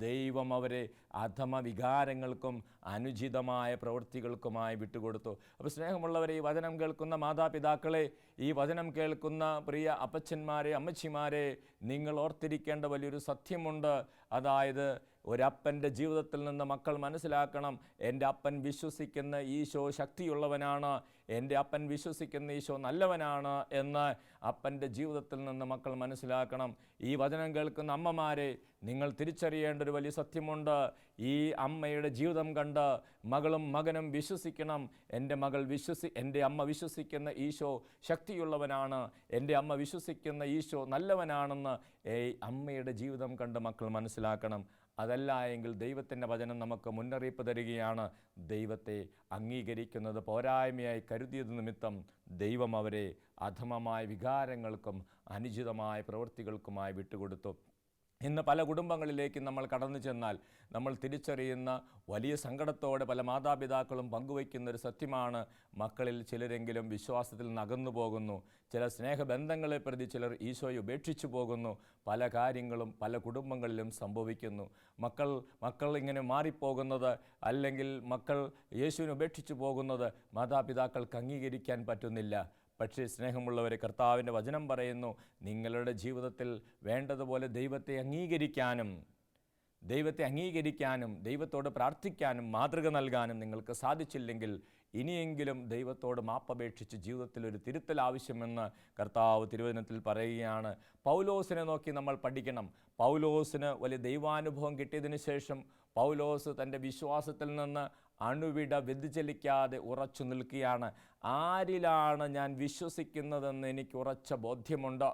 ദൈവം അവരെ അധമ വികാരങ്ങൾക്കും അനുചിതമായ പ്രവൃത്തികൾക്കുമായി വിട്ടുകൊടുത്തു. അപ്പോൾ സ്നേഹമുള്ളവരെ, ഈ വചനം കേൾക്കുന്ന മാതാപിതാക്കളെ, ഈ വചനം കേൾക്കുന്ന പ്രിയ അപ്പച്ചന്മാരെ, അമ്മച്ചിമാരെ, നിങ്ങൾ ഓർത്തിരിക്കേണ്ട വലിയൊരു സത്യമുണ്ട്. അതായത്, ഒരപ്പൻ്റെ ജീവിതത്തിൽ നിന്ന് മക്കൾ മനസ്സിലാക്കണം: എൻ്റെ അപ്പൻ വിശ്വസിക്കുന്ന ഈശോ ശക്തിയുള്ളവനാണ്, എൻ്റെ അപ്പൻ വിശ്വസിക്കുന്ന ഈശോ നല്ലവനാണ് എന്ന് അപ്പൻ്റെ ജീവിതത്തിൽ നിന്ന് മക്കൾ മനസ്സിലാക്കണം. ഈ വചനം കേൾക്കുന്ന അമ്മമാരെ, നിങ്ങൾ തിരിച്ചറിയേണ്ട ഒരു വലിയ സത്യമുണ്ട്. ഈ അമ്മയുടെ ജീവിതം കണ്ട് മകളും മകനും വിശ്വസിക്കണം: എൻ്റെ അമ്മ വിശ്വസിക്കുന്ന ഈശോ ശക്തിയുള്ളവനാണ്, എൻ്റെ അമ്മ വിശ്വസിക്കുന്ന ഈശോ നല്ലവനാണെന്ന് അമ്മയുടെ ജീവിതം കണ്ട് മക്കൾ മനസ്സിലാക്കണം. അതല്ല എങ്കിൽ ദൈവത്തിൻ്റെ വചനം നമുക്ക് മുന്നറിയിപ്പ് തരികയാണ്: ദൈവത്തെ അംഗീകരിക്കുന്നത് പോരായ്മയായി കരുതിയത് നിമിത്തം ദൈവം അവരെ അധമമായ വികാരങ്ങൾക്കും അനുചിതമായ പ്രവൃത്തികൾക്കുമായി വിട്ടുകൊടുത്തു. ഇന്ന് പല കുടുംബങ്ങളിലേക്കും നമ്മൾ കടന്നു ചെന്നാൽ നമ്മൾ തിരിച്ചറിയുന്ന വലിയ സങ്കടത്തോടെ പല മാതാപിതാക്കളും പങ്കുവയ്ക്കുന്ന ഒരു സത്യമാണ്: മക്കളിൽ ചിലരെങ്കിലും വിശ്വാസത്തിൽ നിന്ന് അകന്നു പോകുന്നു. ചില സ്നേഹബന്ധങ്ങളെ പ്രതി ചിലർ ഈശോയെ ഉപേക്ഷിച്ചു പോകുന്നു. പല കാര്യങ്ങളും പല കുടുംബങ്ങളിലും സംഭവിക്കുന്നു. മക്കൾ ഇങ്ങനെ മാറിപ്പോകുന്നത്, അല്ലെങ്കിൽ മക്കൾ യേശുവിനെ ഉപേക്ഷിച്ചു പോകുന്നത് മാതാപിതാക്കൾക്ക് അംഗീകരിക്കാൻ പറ്റുന്നില്ല. പക്ഷേ സ്നേഹമുള്ളവരെ, കർത്താവിൻ്റെ വചനം പറയുന്നു: നിങ്ങളുടെ ജീവിതത്തിൽ വേണ്ടതുപോലെ ദൈവത്തെ അംഗീകരിക്കാനും ദൈവത്തെ അംഗീകരിക്കാനും ദൈവത്തോട് പ്രാർത്ഥിക്കാനും മാതൃക നൽകാനും നിങ്ങൾക്ക് സാധിച്ചില്ലെങ്കിൽ ഇനിയെങ്കിലും ദൈവത്തോട് മാപ്പപേക്ഷിച്ച് ജീവിതത്തിൽ ഒരു തിരുത്തൽ ആവശ്യമെന്ന് കർത്താവ് തിരുവചനത്തിൽ പറയുകയാണ്. പൗലോസിനെ നോക്കി നമ്മൾ പഠിക്കണം. പൗലോസിന് വലിയ ദൈവാനുഭവം കിട്ടിയതിന് ശേഷം പൗലോസ് തൻ്റെ വിശ്വാസത്തിൽ നിന്ന് അണുവിട വ്യതിചലിക്കാതെ ഉറച്ചു നിൽക്കുകയാണ്. ആരിലാണ് ഞാൻ വിശ്വസിക്കുന്നതെന്ന് എനിക്ക് ഉറച്ച ബോധ്യമുണ്ട്.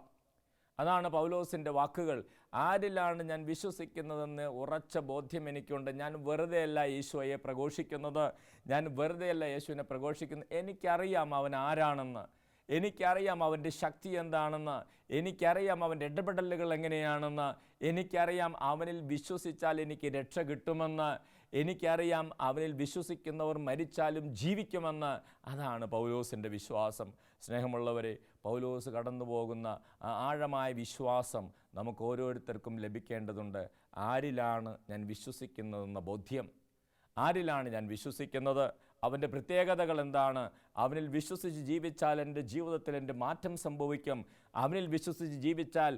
അതാണ് പൗലോസിൻ്റെ വാക്കുകൾ. ആരിലാണ് ഞാൻ വിശ്വസിക്കുന്നതെന്ന് ഉറച്ച ബോധ്യം എനിക്കുണ്ട്. ഞാൻ വെറുതെയല്ല ഈശോയെ പ്രഘോഷിക്കുന്നത്, ഞാൻ വെറുതെയല്ല യേശുവിനെ പ്രഘോഷിക്കുന്നത്. എനിക്കറിയാം അവൻ ആരാണെന്ന്, എനിക്കറിയാം അവൻ്റെ ശക്തി എന്താണെന്ന്, എനിക്കറിയാം അവൻ്റെ ഇടപെടലുകൾ എങ്ങനെയാണെന്ന്, എനിക്കറിയാം അവനിൽ വിശ്വസിച്ചാൽ എനിക്ക് രക്ഷ കിട്ടുമെന്ന്, എനിക്കറിയാം അവനിൽ വിശ്വസിക്കുന്നവർ മരിച്ചാലും ജീവിക്കുമെന്ന്. അതാണ് പൗലോസിൻ്റെ വിശ്വാസം. സ്നേഹമുള്ളവരെ, പൗലോസ് കടന്നു പോകുന്ന ആ ആഴമായ വിശ്വാസം നമുക്ക് ഓരോരുത്തർക്കും ലഭിക്കേണ്ടതുണ്ട്. ആരിലാണ് ഞാൻ വിശ്വസിക്കുന്നതെന്ന ബോധ്യം. ആരിലാണ് ഞാൻ വിശ്വസിക്കുന്നത്? അവൻ്റെ പ്രത്യേകതകൾ എന്താണ്? അവനിൽ വിശ്വസിച്ച് ജീവിച്ചാൽ എൻ്റെ ജീവിതത്തിൽ എൻ്റെ മാറ്റം സംഭവിക്കും. അവനിൽ വിശ്വസിച്ച് ജീവിച്ചാൽ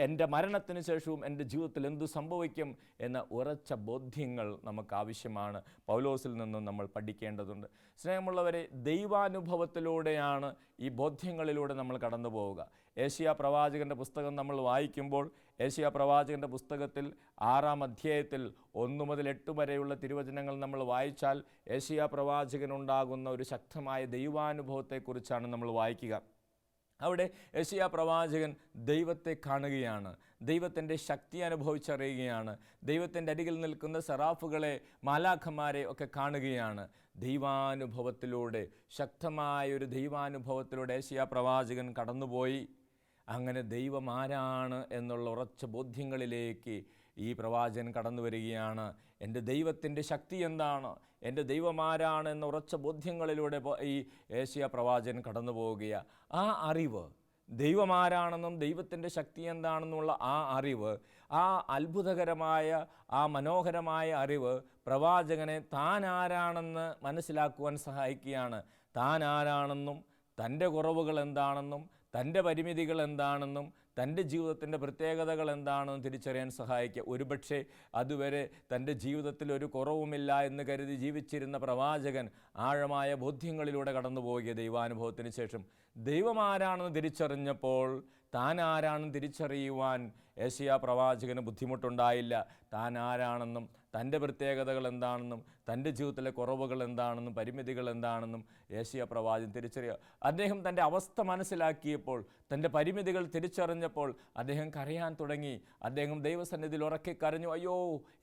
എൻ്റെ മരണത്തിന് ശേഷവും എൻ്റെ ജീവിതത്തിൽ എന്തു സംഭവിക്കും എന്ന ഉറച്ച ബോധ്യങ്ങൾ നമുക്ക് ആവശ്യമാണ്. പൗലോസിൽ നിന്നും നമ്മൾ പഠിക്കേണ്ടതുണ്ട്. സ്നേഹമുള്ളവരെ, ദൈവാനുഭവത്തിലൂടെയാണ് ഈ ബോധ്യങ്ങളിലൂടെ നമ്മൾ കടന്നു പോവുക. ഏശയ്യാ പ്രവാചകൻ്റെ പുസ്തകം നമ്മൾ വായിക്കുമ്പോൾ ഏശയ്യാ പ്രവാചകൻ്റെ പുസ്തകത്തിൽ 6-ാം അധ്യായത്തിൽ 1 മുതൽ 8 വരെയുള്ള തിരുവചനങ്ങൾ നമ്മൾ വായിച്ചാൽ ഏശയ്യാ പ്രവാചകനുണ്ടാകുന്ന ഒരു ശക്തമായ ദൈവാനുഭവത്തെക്കുറിച്ചാണ് നമ്മൾ വായിക്കുക. അവിടെ ഏശയ്യാ പ്രവാചകൻ ദൈവത്തെ കാണുകയാണ്, ദൈവത്തിൻ്റെ ശക്തി അനുഭവിച്ചറിയുകയാണ്, ദൈവത്തിൻ്റെ അരികിൽ നിൽക്കുന്ന സെറാഫുകളെ, മാലാഖമാരെ ഒക്കെ കാണുകയാണ്. ദൈവാനുഭവത്തിലൂടെ, ശക്തമായൊരു ദൈവാനുഭവത്തിലൂടെ ഏശയ്യാ പ്രവാചകൻ കടന്നുപോയി. അങ്ങനെ ദൈവം ആരാണ് എന്നുള്ള ഉറച്ച ബോധ്യങ്ങളിലേക്ക് ഈ പ്രവാചകൻ കടന്നു വരികയാണ്. എൻ്റെ ദൈവത്തിൻ്റെ ശക്തി എന്താണ്, എൻ്റെ ദൈവം ആരാണ് എന്ന ഉറച്ച ബോധ്യങ്ങളിലൂടെ ഈ ഏശയ്യാ പ്രവാചകൻ കടന്നു പോവുകയാണ്. ആ അറിവ്, ദൈവം ആരാണെന്നും ദൈവത്തിൻ്റെ ശക്തി എന്താണെന്നുള്ള ആ അറിവ്, ആ അത്ഭുതകരമായ, ആ മനോഹരമായ അറിവ് പ്രവാചകനെ താൻ ആരാണെന്ന് മനസ്സിലാക്കുവാൻ സഹായിക്കുകയാണ്. താൻ ആരാണെന്നും തൻ്റെ കുറവുകൾ എന്താണെന്നും തൻ്റെ പരിമിതികൾ എന്താണെന്നും തൻ്റെ ജീവിതത്തിൻ്റെ പ്രത്യേകതകൾ എന്താണെന്നും തിരിച്ചറിയാൻ സഹായിക്കുക. ഒരുപക്ഷെ അതുവരെ തൻ്റെ ജീവിതത്തിൽ ഒരു കുറവുമില്ല എന്ന് കരുതി ജീവിച്ചിരുന്ന പ്രവാചകൻ ആഴമായ ബോധ്യങ്ങളിലൂടെ കടന്നു പോവുക. ദൈവാനുഭവത്തിന് ശേഷം ദൈവം ആരാണെന്ന് തിരിച്ചറിഞ്ഞപ്പോൾ താൻ ആരാണെന്ന് തിരിച്ചറിയുവാൻ ഏശയ്യാ പ്രവാചകന് ബുദ്ധിമുട്ടുണ്ടായില്ല. താൻ ആരാണെന്നും തൻ്റെ പ്രത്യേകതകൾ എന്താണെന്നും തൻ്റെ ജീവിതത്തിലെ കുറവുകൾ എന്താണെന്നും പരിമിതികൾ എന്താണെന്നും ഏശയ്യാ പ്രവാചകൻ തിരിച്ചറിയുക. അദ്ദേഹം തൻ്റെ അവസ്ഥ മനസ്സിലാക്കിയപ്പോൾ, തൻ്റെ പരിമിതികൾ തിരിച്ചറിഞ്ഞപ്പോൾ അദ്ദേഹം കരയാൻ തുടങ്ങി. അദ്ദേഹം ദൈവസന്നിധിയിൽ ഉറക്കെ കരഞ്ഞു, അയ്യോ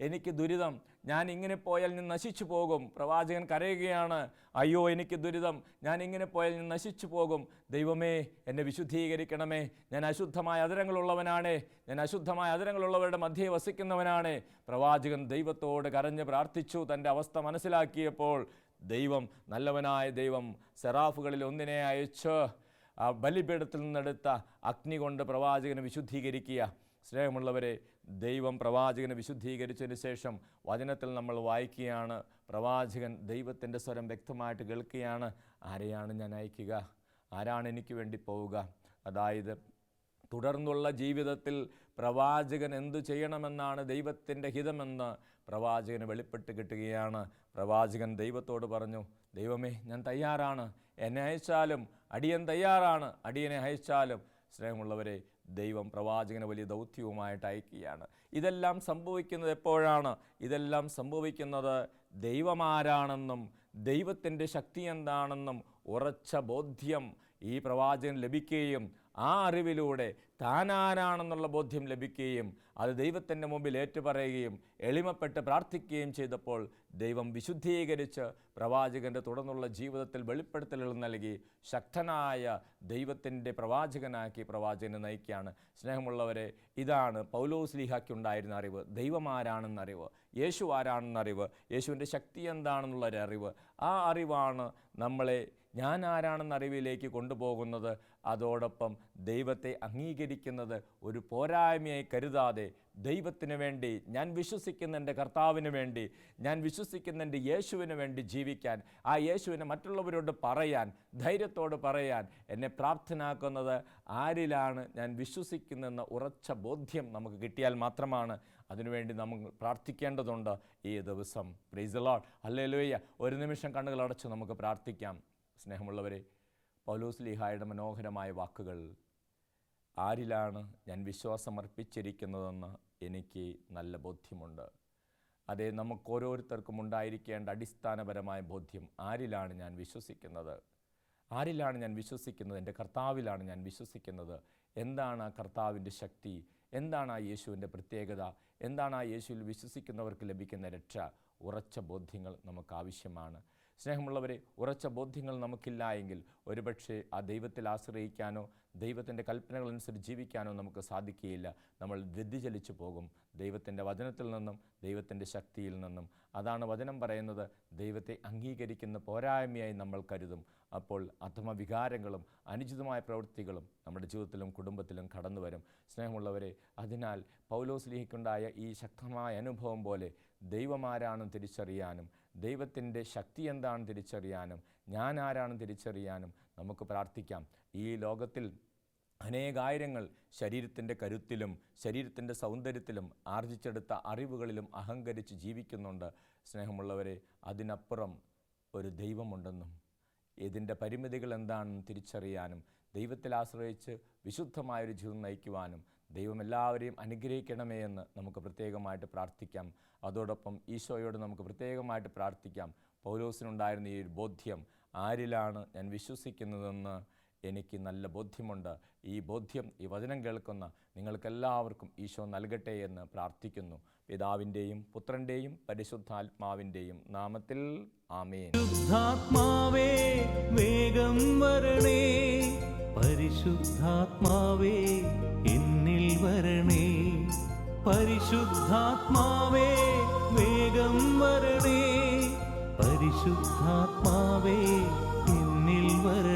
എനിക്ക് ദുരിതം, ഞാൻ ഇങ്ങനെ പോയാൽ ഞാൻ നശിച്ചു പോകും. പ്രവാചകൻ കരയുകയാണ്, അയ്യോ എനിക്ക് ദുരിതം, ഞാൻ ഇങ്ങനെ പോയാൽ ഞാൻ നശിച്ചു പോകും. ദൈവമേ എന്നെ വിശുദ്ധീകരിക്കണമേ, ഞാൻ അശുദ്ധമായ അധരങ്ങളുള്ളവനാണ്, ഞാൻ അശുദ്ധമായ അധരങ്ങളുള്ളവരുടെ മധ്യേ വസിക്കുന്നവനാണ്. പ്രവാചകൻ ദൈവത്തോട് കരഞ്ഞ് പ്രാർത്ഥിച്ചു. തൻ്റെ അവസ്ഥ മനസ്സിലാക്കിയപ്പോൾ ദൈവം, നല്ലവനായ ദൈവം, സെറാഫുകളിൽ ഒന്നിനെ അയച്ച് ആ ബലിപീഠത്തിൽ നിന്നെടുത്ത അഗ്നി കൊണ്ട് പ്രവാചകനെ വിശുദ്ധീകരിക്കുക. സ്നേഹമുള്ളവരെ, ദൈവം പ്രവാചകനെ വിശുദ്ധീകരിച്ചതിന് ശേഷം വചനത്തിൽ നമ്മൾ വായിക്കുകയാണ്, പ്രവാചകൻ ദൈവത്തിൻ്റെ സ്വരം വ്യക്തമായിട്ട് കേൾക്കുകയാണ്. ആരെയാണ് ഞാൻ അയക്കുക? ആരാണ് എനിക്ക് വേണ്ടി പോവുക? അതായത് തുടർന്നുള്ള ജീവിതത്തിൽ പ്രവാചകൻ എന്തു ചെയ്യണമെന്നാണ് ദൈവത്തിൻ്റെ ഹിതമെന്ന് പ്രവാചകന് വെളിപ്പെട്ട് കിട്ടുകയാണ്. പ്രവാചകൻ ദൈവത്തോട് പറഞ്ഞു, ദൈവമേ ഞാൻ തയ്യാറാണ്, എന്നെ അയച്ചാലും അടിയൻ തയ്യാറാണ്, അടിയനെ അയച്ചാലും. സ്നേഹമുള്ളവരെ, ദൈവം പ്രവാചകനെ വലിയ ദൗത്യവുമായിട്ട് അയക്കുകയാണ്. ഇതെല്ലാം സംഭവിക്കുന്നത് എപ്പോഴാണ്? ഇതെല്ലാം സംഭവിക്കുന്നത് ദൈവമാരാണെന്നും ദൈവത്തിൻ്റെ ശക്തി എന്താണെന്നും ഉറച്ച ബോധ്യം ഈ പ്രവാചകൻ ലഭിക്കുകയും ആ അറിവിലൂടെ താനാരാണെന്നുള്ള ബോധ്യം ലഭിക്കുകയും അത് ദൈവത്തിൻ്റെ മുമ്പിൽ ഏറ്റുപറയുകയും എളിമപ്പെട്ട് പ്രാർത്ഥിക്കുകയും ചെയ്തപ്പോൾ ദൈവം വിശുദ്ധീകരിച്ച് പ്രവാചകൻ്റെ തുടർന്നുള്ള ജീവിതത്തിൽ വെളിപ്പെടുത്തലുകൾ നൽകി ശക്തനായ ദൈവത്തിൻ്റെ പ്രവാചകനാക്കി പ്രവാചകനെ നയിക്കുകയാണ്. സ്നേഹമുള്ളവരെ, ഇതാണ് പൗലോസ്ലീഹായ്ക്കുണ്ടായിരുന്ന അറിവ്. ദൈവം ആരാണെന്നറിവ്, യേശു ആരാണെന്നറിവ്, യേശുവിൻ്റെ ശക്തി എന്താണെന്നുള്ളൊരറിവ്. ആ അറിവാണ് നമ്മളെ ഞാൻ ആരാണെന്ന അറിവിലേക്ക് കൊണ്ടുപോകുന്നത്. അതോടൊപ്പം ദൈവത്തെ അംഗീകരിക്കുന്നത് ഒരു പോരായ്മയായി കരുതാതെ ദൈവത്തിന് വേണ്ടി, ഞാൻ വിശ്വസിക്കുന്ന എൻ്റെ കർത്താവിന് വേണ്ടി, ഞാൻ വിശ്വസിക്കുന്ന എൻ്റെ യേശുവിന് വേണ്ടി ജീവിക്കാൻ, ആ യേശുവിനെ മറ്റുള്ളവരോട് പറയാൻ, ധൈര്യത്തോട് പറയാൻ എന്നെ പ്രാപ്തനാക്കുന്നത് ആരിലാണ് ഞാൻ വിശ്വസിക്കുന്നതെന്ന ഉറച്ച ബോധ്യം നമുക്ക് കിട്ടിയാൽ മാത്രമാണ്. അതിനുവേണ്ടി നമ്മൾ പ്രാർത്ഥിക്കേണ്ടതുണ്ട് ഈ ദിവസം. Praise the Lord, hallelujah. ഒരു നിമിഷം കണ്ണുകൾ അടച്ച് നമുക്ക് പ്രാർത്ഥിക്കാം. സ്നേഹമുള്ളവരെ, പൗലോസ്ലീഹായുടെ മനോഹരമായ വാക്കുകൾ, ആരിലാണ് ഞാൻ വിശ്വാസമർപ്പിച്ചിരിക്കുന്നതെന്ന് എനിക്ക് നല്ല ബോധ്യമുണ്ട്. അതേ, നമുക്ക് ഓരോരുത്തർക്കും ഉണ്ടായിരിക്കേണ്ട അടിസ്ഥാനപരമായ ബോധ്യം, ആരിലാണ് ഞാൻ വിശ്വസിക്കുന്നത്? ആരിലാണ് ഞാൻ വിശ്വസിക്കുന്നത്? എൻ്റെ കർത്താവിലാണ് ഞാൻ വിശ്വസിക്കുന്നത്. എന്താണ് ആ കർത്താവിൻ്റെ ശക്തി? എന്താണ് ആ യേശുവിൻ്റെ പ്രത്യേകത? എന്താണ് ആ യേശുവിൽ വിശ്വസിക്കുന്നവർക്ക് ലഭിക്കുന്ന രക്ഷ? ഉറച്ച ബോധ്യങ്ങൾ നമുക്ക് ആവശ്യമാണ്. സ്നേഹമുള്ളവരെ, ഉറച്ച ബോധ്യങ്ങൾ നമുക്കില്ല എങ്കിൽ ഒരുപക്ഷെ ആ ദൈവത്തിൽ ആശ്രയിക്കാനോ ദൈവത്തിൻ്റെ കൽപ്പനകളനുസരിച്ച് ജീവിക്കാനോ നമുക്ക് സാധിക്കുകയില്ല. നമ്മൾ വ്യതിചലിച്ചു പോകും ദൈവത്തിൻ്റെ വചനത്തിൽ നിന്നും, ദൈവത്തിൻ്റെ ശക്തിയിൽ നിന്നും. അതാണ് വചനം പറയുന്നത്, ദൈവത്തെ അംഗീകരിക്കുന്ന പോരായ്മയായി നമ്മൾ കരുതും. അപ്പോൾ അധമവികാരങ്ങളും അനുചിതമായ പ്രവൃത്തികളും നമ്മുടെ ജീവിതത്തിലും കുടുംബത്തിലും കടന്നു വരും. സ്നേഹമുള്ളവരെ, അതിനാൽ പൗലോസ്ലീഹയ്ക്കുണ്ടായ ഈ ശക്തമായ അനുഭവം പോലെ ദൈവമാരാണെന്ന് തിരിച്ചറിയാനും ദൈവത്തിൻ്റെ ശക്തി എന്താണെന്ന് തിരിച്ചറിയാനും ഞാൻ ആരാണെന്ന് തിരിച്ചറിയാനും നമുക്ക് പ്രാർത്ഥിക്കാം. ഈ ലോകത്തിൽ അനേകായിരങ്ങൾ ശരീരത്തിൻ്റെ കരുത്തിലും ശരീരത്തിൻ്റെ സൗന്ദര്യത്തിലും ആർജിച്ചെടുത്ത അറിവുകളിലും അഹങ്കരിച്ച് ജീവിക്കുന്നുണ്ട്. സ്നേഹമുള്ളവരെ, അതിനപ്പുറം ഒരു ദൈവമുണ്ടെന്നും ഇതിൻ്റെ പരിമിതികൾ എന്താണെന്ന് തിരിച്ചറിയാനും ദൈവത്തിൽ ആശ്രയിച്ച് വിശുദ്ധമായൊരു ജീവിതം നയിക്കുവാനും ദൈവം എല്ലാവരെയും അനുഗ്രഹിക്കണമേ എന്ന് നമുക്ക് പ്രത്യേകമായിട്ട് പ്രാർത്ഥിക്കാം. അതോടൊപ്പം ഈശോയോട് നമുക്ക് പ്രത്യേകമായിട്ട് പ്രാർത്ഥിക്കാം. പൗലോസിനുണ്ടായിരുന്ന ഈ ഒരു ബോധ്യം, ആരിലാണ് ഞാൻ വിശ്വസിക്കുന്നതെന്ന് എനിക്ക് നല്ല ബോധ്യമുണ്ട്. ഈ ബോധ്യം ഈ വചനം കേൾക്കുന്ന നിങ്ങൾക്കെല്ലാവർക്കും ഈശോ നൽകട്ടെ എന്ന് പ്രാർത്ഥിക്കുന്നു. പിതാവിൻ്റെയും പുത്രൻ്റെയും പരിശുദ്ധാത്മാവിൻ്റെയും നാമത്തിൽ ആമേൻ. പരിശുദ്ധാത്മാവേ വേഗം വരണേ, പരിശുദ്ധാത്മാവേ എന്നിൽ വരണേ, പരിശുദ്ധാത്മാവേ വേഗം വരണേ, പരിശുദ്ധാത്മാവേ എന്നിൽ വരണേ.